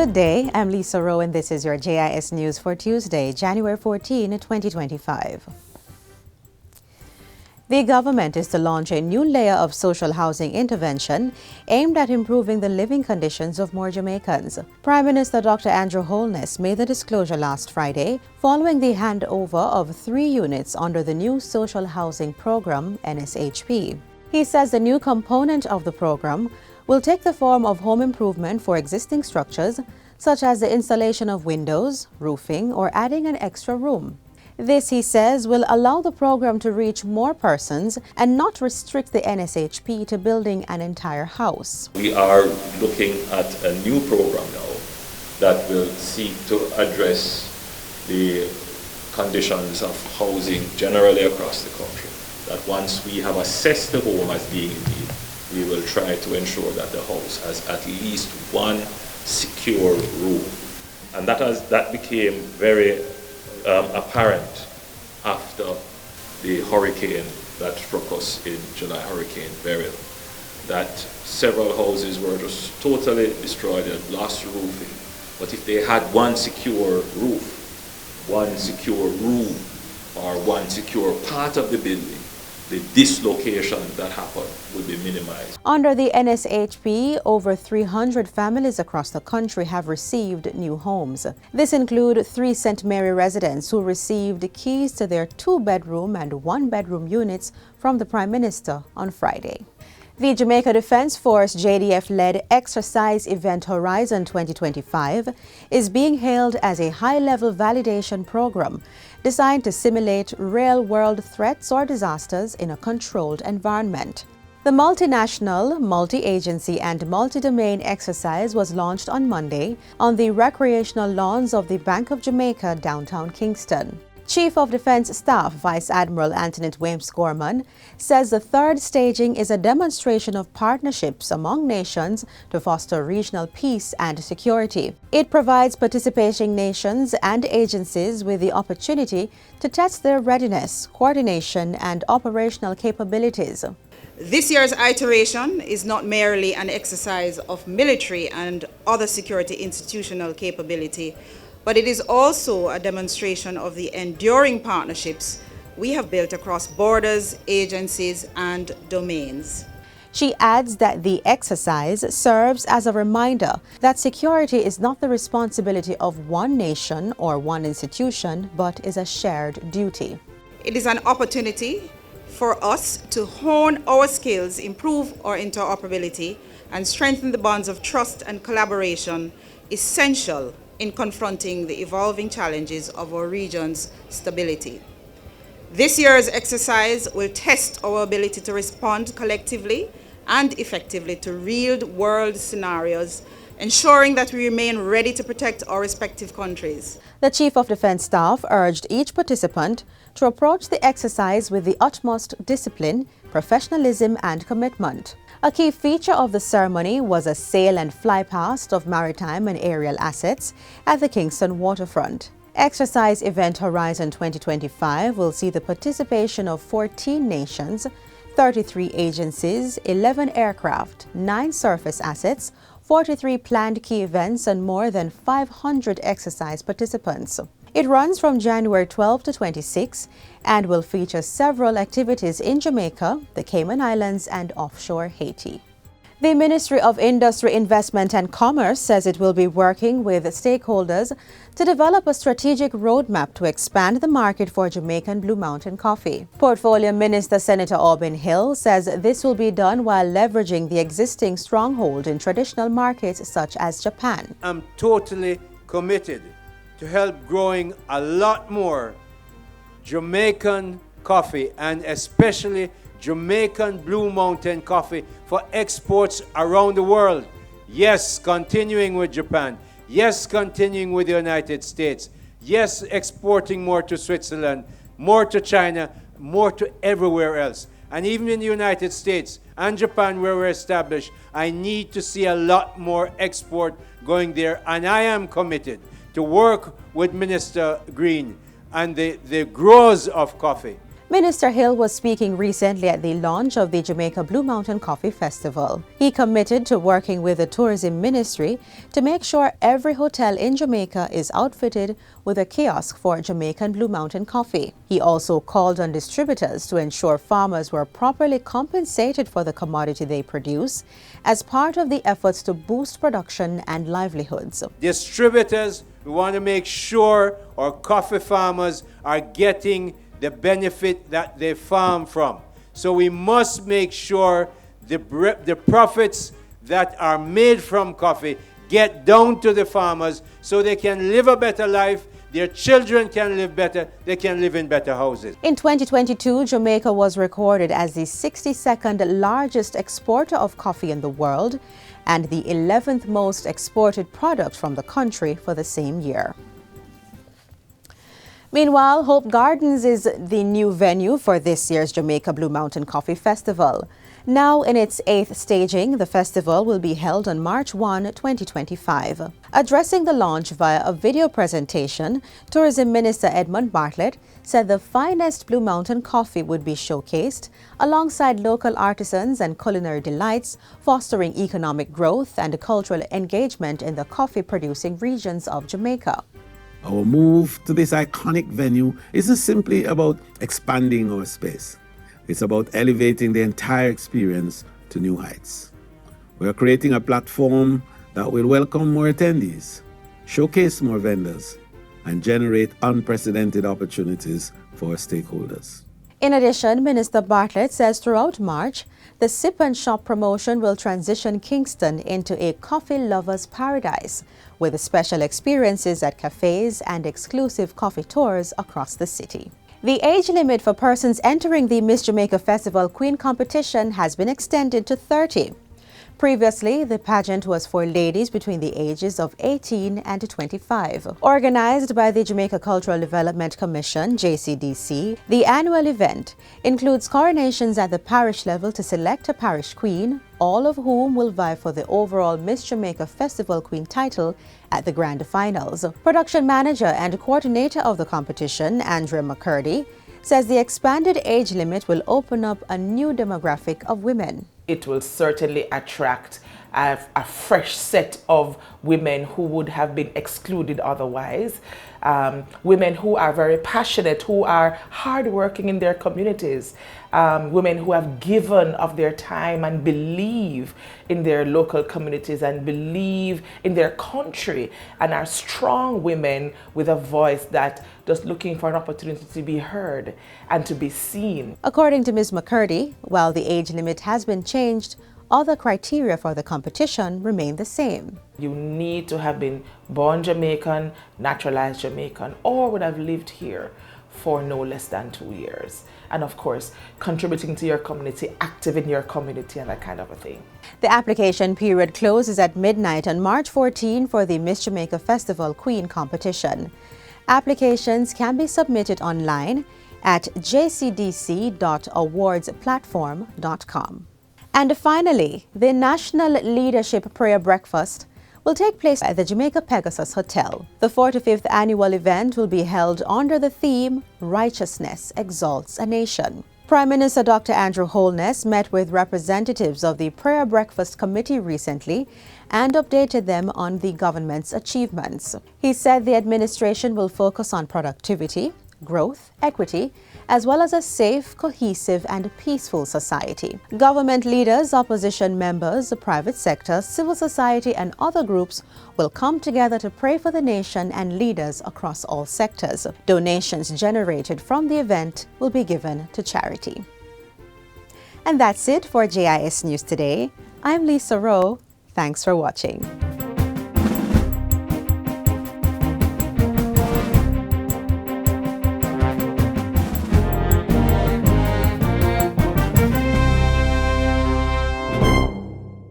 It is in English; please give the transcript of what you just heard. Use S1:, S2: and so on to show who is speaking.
S1: Good day, I'm Lisa Rowe and this is your JIS News for Tuesday, January 14, 2025. The government is to launch a new layer of social housing intervention aimed at improving the living conditions of more Jamaicans. Prime Minister Dr. Andrew Holness made the disclosure last Friday following the handover of 3 units under the new Social Housing Program, NSHP. He says the new component of the program will take the form of home improvement for existing structures, such as the installation of windows, roofing, or adding an extra room. This, he says, will allow the program to reach more persons and not restrict the NSHP to building an entire house.
S2: We are looking at a new program now that will seek to address the conditions of housing generally across the country. That once we have assessed the home as being in need, we will try to ensure that the house has at least one secure room. And that became very apparent after the hurricane that struck us in July, Hurricane Beryl, that several houses were just totally destroyed and lost roofing. But if they had one secure roof, one secure room, or one secure part of the building, the dislocation that happened would be minimized.
S1: Under the NSHP, over 300 families across the country have received new homes. This includes 3 St. Mary residents who received keys to their 2-bedroom and 1-bedroom units from the Prime Minister on Friday. The Jamaica Defense Force JDF-led exercise event Horizon 2025 is being hailed as a high-level validation program designed to simulate real-world threats or disasters in a controlled environment. The multinational, multi-agency and multi-domain exercise was launched on Monday on the recreational lawns of the Bank of Jamaica, downtown Kingston. Chief of Defense Staff Vice Admiral Antoinette Weems-Gorman says the third staging is a demonstration of partnerships among nations to foster regional peace and security. It provides participating nations and agencies with the opportunity to test their readiness, coordination, and operational capabilities.
S3: This year's iteration is not merely an exercise of military and other security institutional capability, but it is also a demonstration of the enduring partnerships we have built across borders, agencies, and domains.
S1: She adds that the exercise serves as a reminder that security is not the responsibility of one nation or one institution, but is a shared duty.
S3: It is an opportunity for us to hone our skills, improve our interoperability, and strengthen the bonds of trust and collaboration essential in confronting the evolving challenges of our region's stability. This year's exercise will test our ability to respond collectively and effectively to real-world scenarios, ensuring that we remain ready to protect our respective countries.
S1: The Chief of Defense Staff urged each participant to approach the exercise with the utmost discipline, professionalism, and commitment. A key feature of the ceremony was a sail and fly past of maritime and aerial assets at the Kingston waterfront. Exercise event Horizon 2025 will see the participation of 14 nations, 33 agencies, 11 aircraft, 9 surface assets, 43 planned key events, and more than 500 exercise participants. It runs from January 12 to 26 and will feature several activities in Jamaica, the Cayman Islands, and offshore Haiti. The Ministry of Industry, Investment and Commerce says it will be working with stakeholders to develop a strategic roadmap to expand the market for Jamaican Blue Mountain coffee. Portfolio Minister Senator Auburn Hill says this will be done while leveraging the existing stronghold in traditional markets such as Japan.
S4: I'm totally committed to help growing a lot more Jamaican coffee, and especially Jamaican Blue Mountain coffee for exports around the world. Yes, continuing with Japan. Yes, continuing with the United States. Yes, exporting more to Switzerland, more to China, more to everywhere else. And even in the United States and Japan, where we're established, I need to see a lot more export going there. And I am committed to work with Minister Green and the growers of coffee
S1: Minister Hill was speaking recently at the launch of the Jamaica Blue Mountain Coffee Festival. He committed to working with the Tourism Ministry to make sure every hotel in Jamaica is outfitted with a kiosk for Jamaican Blue Mountain coffee. He also called on distributors to ensure farmers were properly compensated for the commodity they produce as part of the efforts to boost production and livelihoods.
S4: Distributors, we want to make sure our coffee farmers are getting the benefit that they farm from. So we must make sure the profits that are made from coffee get down to the farmers so they can live a better life, their children can live better, they can live in better houses.
S1: In 2022, Jamaica was recorded as the 62nd largest exporter of coffee in the world and the 11th most exported product from the country for the same year. Meanwhile, Hope Gardens is the new venue for this year's Jamaica Blue Mountain Coffee Festival. Now in its 8th staging, the festival will be held on March 1, 2025. Addressing the launch via a video presentation, Tourism Minister Edmund Bartlett said the finest Blue Mountain coffee would be showcased alongside local artisans and culinary delights, fostering economic growth and cultural engagement in the coffee-producing regions of Jamaica.
S5: Our move to this iconic venue isn't simply about expanding our space. It's about elevating the entire experience to new heights. We're creating a platform that will welcome more attendees, showcase more vendors, and generate unprecedented opportunities for our stakeholders.
S1: In addition, Minister Bartlett says throughout March, the Sip and Shop promotion will transition Kingston into a coffee lover's paradise, with special experiences at cafes and exclusive coffee tours across the city. The age limit for persons entering the Miss Jamaica Festival Queen competition has been extended to 30. Previously, the pageant was for ladies between the ages of 18 and 25. Organized by the Jamaica Cultural Development Commission, JCDC, the annual event includes coronations at the parish level to select a parish queen, all of whom will vie for the overall Miss Jamaica Festival Queen title at the grand finals. Production manager and coordinator of the competition, Andrea McCurdy, says the expanded age limit will open up a new demographic of women.
S6: It will certainly attract a fresh set of women who would have been excluded otherwise. Women who are very passionate, who are hardworking in their communities, women who have given of their time and believe in their local communities and believe in their country and are strong women with a voice that just looking for an opportunity to be heard and to be seen.
S1: According to Ms. McCurdy, while the age limit has been changed, other criteria for the competition remain the same.
S6: You need to have been born Jamaican, naturalized Jamaican, or would have lived here for no less than 2 years. And of course, contributing to your community, active in your community and that kind of a thing.
S1: The application period closes at midnight on March 14 for the Miss Jamaica Festival Queen competition. Applications can be submitted online at jcdc.awardsplatform.com. And finally, the National Leadership Prayer Breakfast will take place at the Jamaica Pegasus Hotel. The 45th annual event will be held under the theme, Righteousness Exalts a Nation. Prime Minister Dr. Andrew Holness met with representatives of the Prayer Breakfast Committee recently and updated them on the government's achievements. He said the administration will focus on productivity, growth, equity, as well as a safe, cohesive, and peaceful society. Government leaders, opposition members, the private sector, civil society, and other groups will come together to pray for the nation and leaders across all sectors. Donations generated from the event will be given to charity. And that's it for JIS News Today. I'm Lisa Rowe. Thanks for watching.